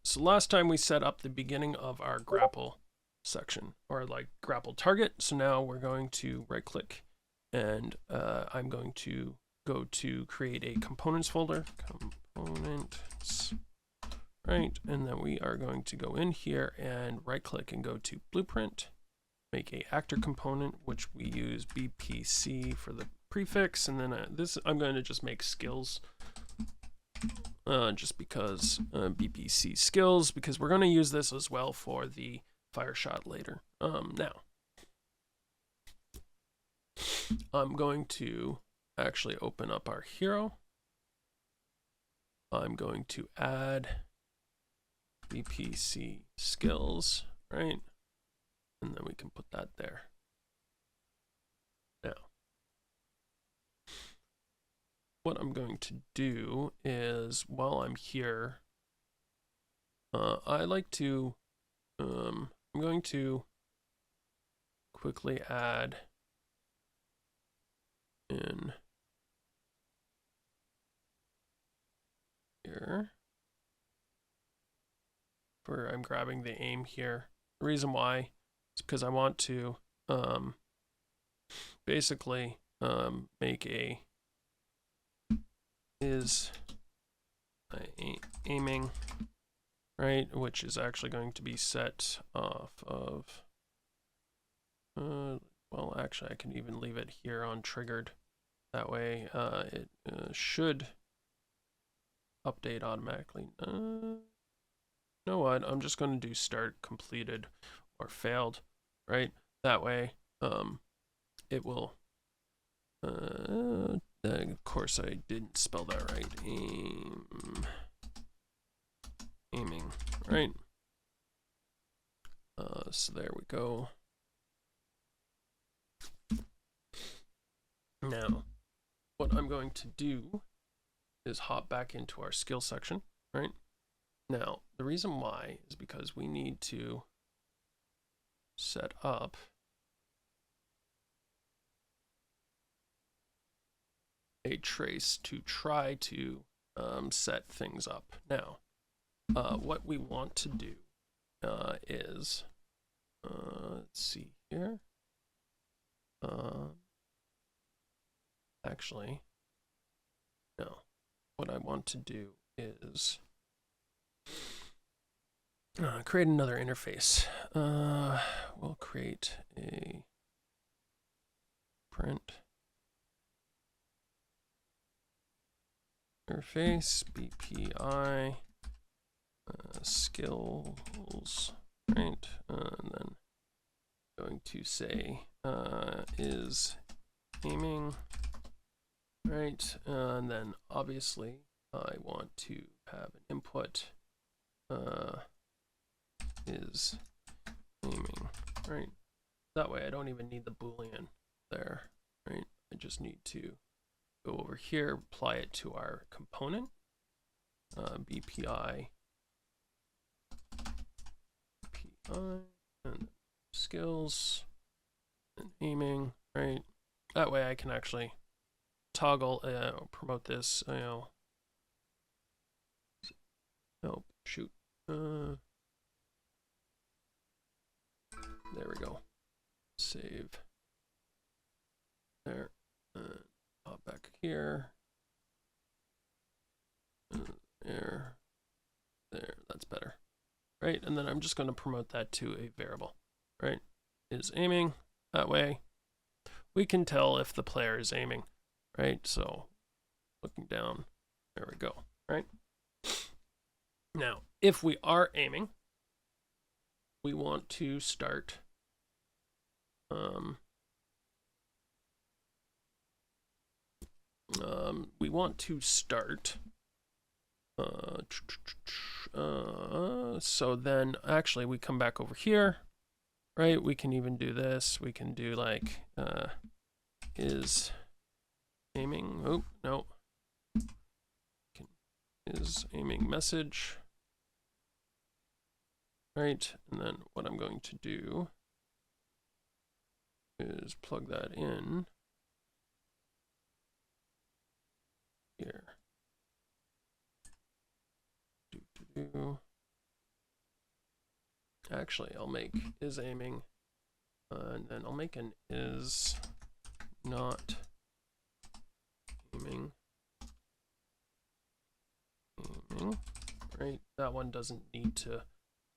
So last time we set up the beginning of our grapple section, or like grapple target. So now we're going to right click and I'm going to go to create a components folder, components, right? And then we are going to go in here and right click and go to blueprint, make a actor component, which we use BPC for the prefix. And then this, I'm going to just make skills. Just because BPC skills, because we're going to use this as well for the fire shot later. Now, I'm going to actually open up our hero. I'm going to add BPC skills, right? And then we can put that there. Now, what I'm going to do is, while I'm here, I like to, I'm going to quickly add in here, where I'm grabbing the aim here. The reason why is because I want to basically make a aiming, right, which is actually going to be set off of, well, actually I can even leave it here on triggered. That way it should update automatically. You know what, I'm just going to do start completed or failed, right? That way it will, of course I didn't spell that right, aiming, right? So there we go. Now, what I'm going to do is hop back into our skill section, right? Now, the reason why is because we need to set up a trace to try to set things up. Now, what we want to do is, let's see here. Actually, no. What I want to do is create another interface. We'll create a print interface, BPI, skills, right? And then going to say is aiming, right? And then obviously I want to have an input is aiming, right? That way I don't even need the Boolean there, right? I just need to go over here, apply it to our component, BPI, and skills, and aiming, right? That way I can actually toggle, promote this, oh, shoot. There we go. Save. There. Pop back here. There. There. That's better. Right. And then I'm just going to promote that to a variable. Right. Is aiming. That way we can tell if the player is aiming. Right. So looking down. There we go. Right. Now, if we are aiming, we want to start so then actually we come back over here, right? We can even do this. We can do like is aiming, oh no, is aiming message, right? And then what I'm going to do is plug that in here. Actually, I'll make is aiming, and then I'll make an is not aiming. Right? That one doesn't need to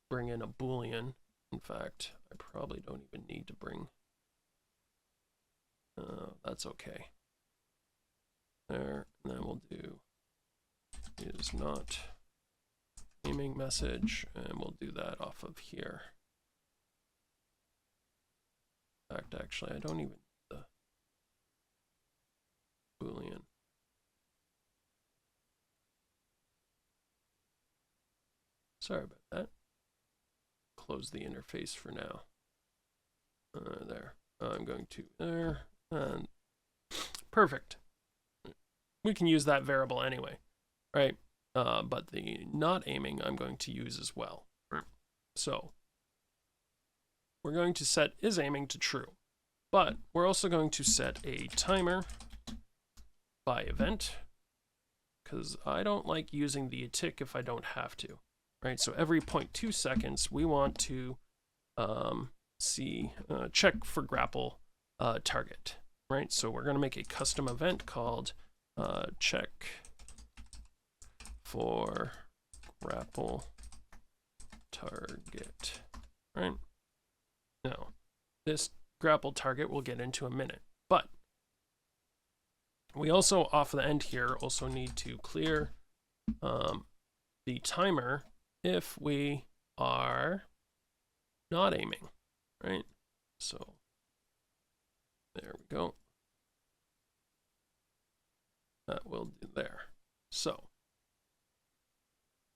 bring in a Boolean. In fact, I probably don't even need to bring. That's okay. There, and then we'll do is not aiming message, and we'll do that off of here. In fact, actually, I don't even need the Boolean. Sorry about that. Close the interface for now. There. I'm going to there. And perfect. We can use that variable anyway, right? But the not aiming I'm going to use as well. So we're going to set is aiming to true, but we're also going to set a timer by event, because I don't like using the tick if I don't have to, right? So every 0.2 seconds, we want to check for grapple target, right? So we're going to make a custom event called check for grapple target, right? Now, this grapple target we'll get into a minute, but we also, off the end here, also need to clear the timer if we are not aiming, right? So there we go. That will do there. So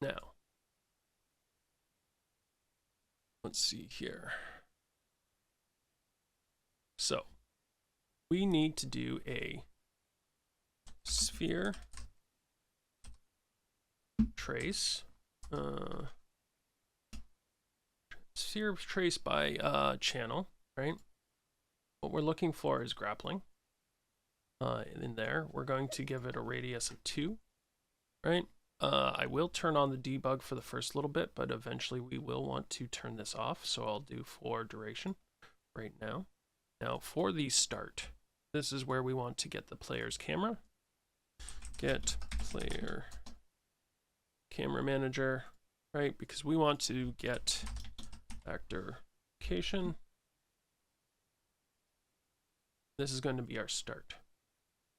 now, let's see here. So we need to do a sphere trace, sphere trace by channel, right? What we're looking for is grappling. In there, we're going to give it a radius of 2, right? I will turn on the debug for the first little bit, but eventually we will want to turn this off, so I'll do for duration right now. Now for the start, this is where we want to get the player's camera. Get player camera manager, right? Because we want to get actor location. This is going to be our start.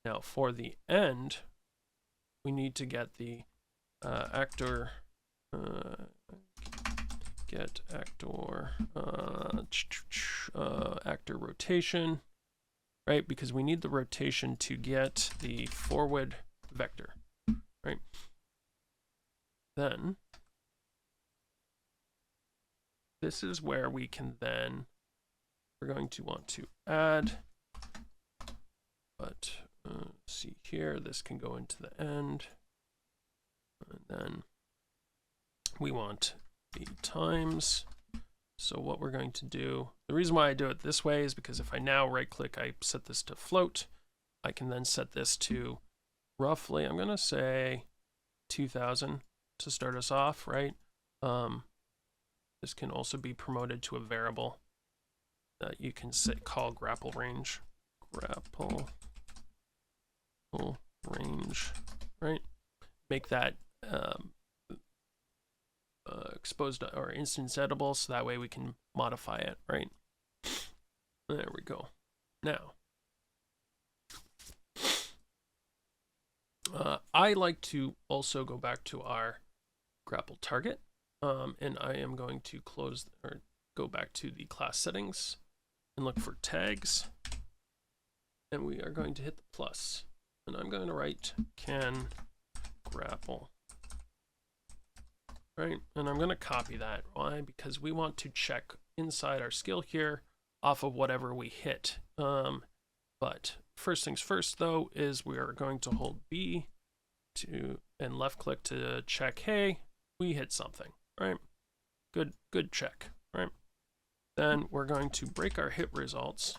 Now for the end, we need to get the actor, get actor, actor rotation, right? Because we need the rotation to get the forward vector, right? Then this is where we can then, we're going to want to add, but see here, this can go into the end, and then we want the times. So what we're going to do, the reason why I do it this way is because if I now right click, I set this to float, I can then set this to roughly, I'm gonna say 2000 to start us off, right? This can also be promoted to a variable that you can call grapple range, grapple range, right? Make that exposed or instance editable, so that way we can modify it, right? There we go. Now, I like to also go back to our grapple target, and I am going to close or go back to the class settings and look for tags, and we are going to hit the plus, and I'm going to write can grapple, right? And I'm going to copy that. Why? Because we want to check inside our skill here off of whatever we hit. But first things first, though, is we are going to hold B and left click to check, hey, we hit something, right? Good check, right? Then we're going to break our hit results.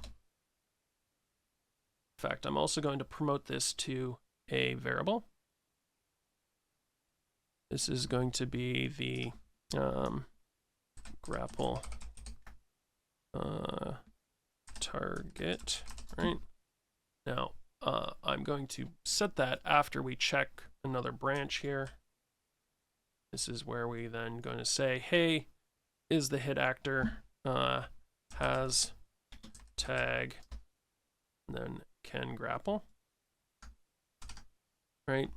In fact, I'm also going to promote this to a variable. This is going to be the grapple target, right? Now, I'm going to set that after we check another branch here. This is where we then going to say, hey, is the hit actor has tag, and then can grapple, right?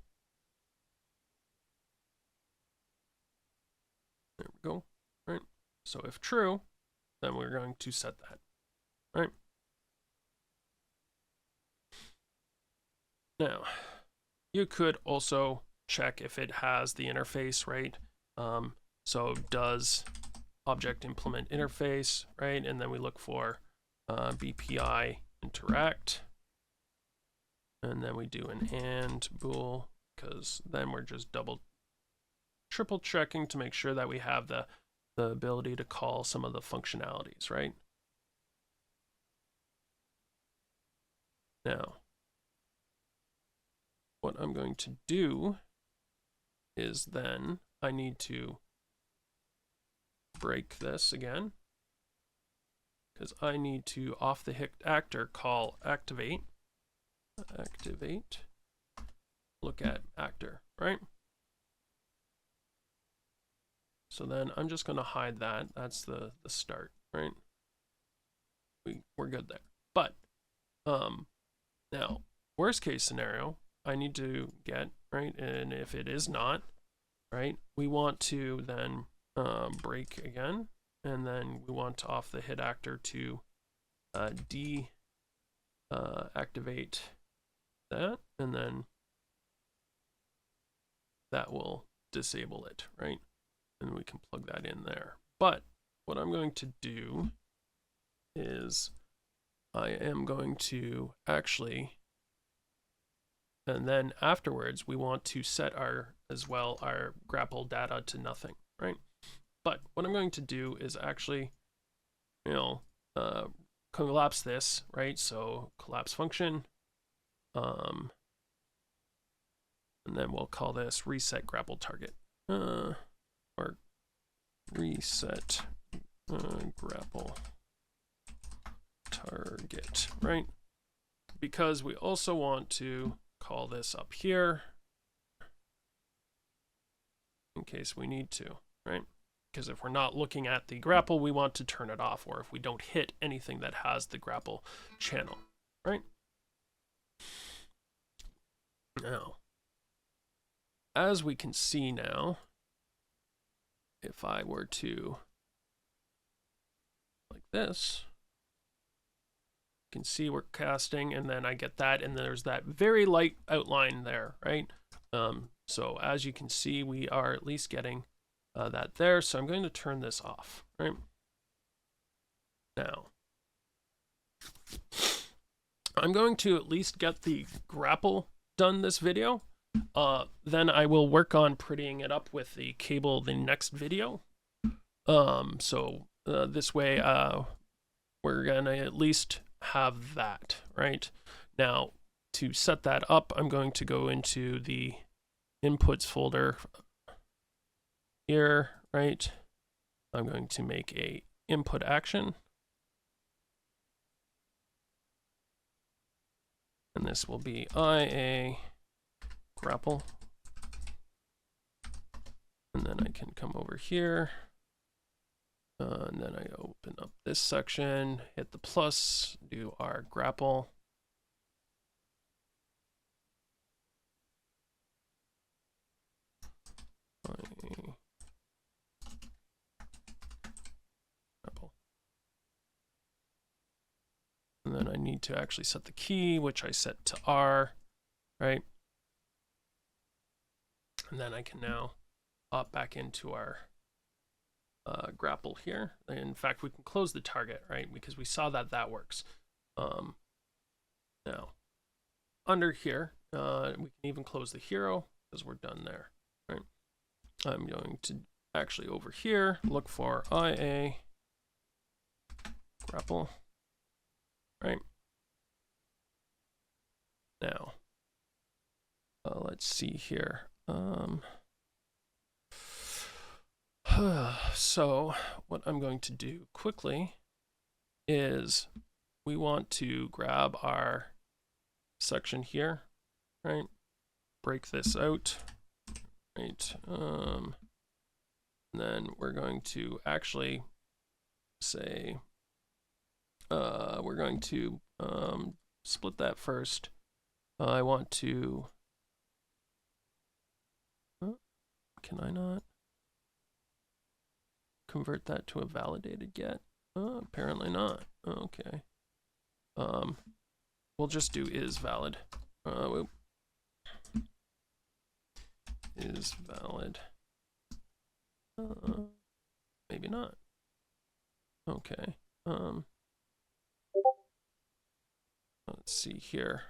There we go, right? So if true, then we're going to set that, right? Now, you could also check if it has the interface, right? So does object implement interface, right? And then we look for BPI interact. And then we do an and bool, because then we're just triple checking to make sure that we have the ability to call some of the functionalities, right? Now, what I'm going to do is then I need to break this again, because I need to off the hit actor call activate, look at actor, right? So then I'm just going to hide that. That's the start, right? We're good there. But now, worst case scenario, I need to get, right? And if it is not, right, we want to then break again, and then we want to off the hit actor to activate that, and then that will disable it, right? And we can plug that in there. But what I'm going to do is I am going to actually, and then afterwards we want to set our grapple data to nothing, right? But what I'm going to do is actually, collapse this, right? So collapse function, and then we'll call this reset grapple target, or reset grapple target, right? Because we also want to call this up here in case we need to, right? Because if we're not looking at the grapple, we want to turn it off, or if we don't hit anything that has the grapple channel, right? Now, as we can see now, if I were to like this, you can see we're casting, and then I get that, and there's that very light outline there, right? So as you can see, we are at least getting that there. So I'm going to turn this off, right? Now, I'm going to at least get the grapple done this video. Then I will work on prettying it up with the cable the next video. This way, we're gonna at least have that, right? Now, to set that up, I'm going to go into the inputs folder here, right? I'm going to make a input action. And this will be IA grapple. And then I can come over here. And then I open up this section, hit the plus, do our grapple. And then I need to actually set the key, which I set to R, right? And then I can now hop back into our grapple here. In fact, we can close the target, right? Because we saw that that works. Now, under here, we can even close the hero because we're done there, right? I'm going to actually over here look for IA grapple, right? Now, let's see here. So what I'm going to do quickly is we want to grab our section here, right? Break this out, right? And then we're going to actually say, we're going to split that first. I want to, can I not convert that to a validated get? Apparently not. Okay. We'll just do is valid. Is valid. Maybe not. Okay. Let's see here.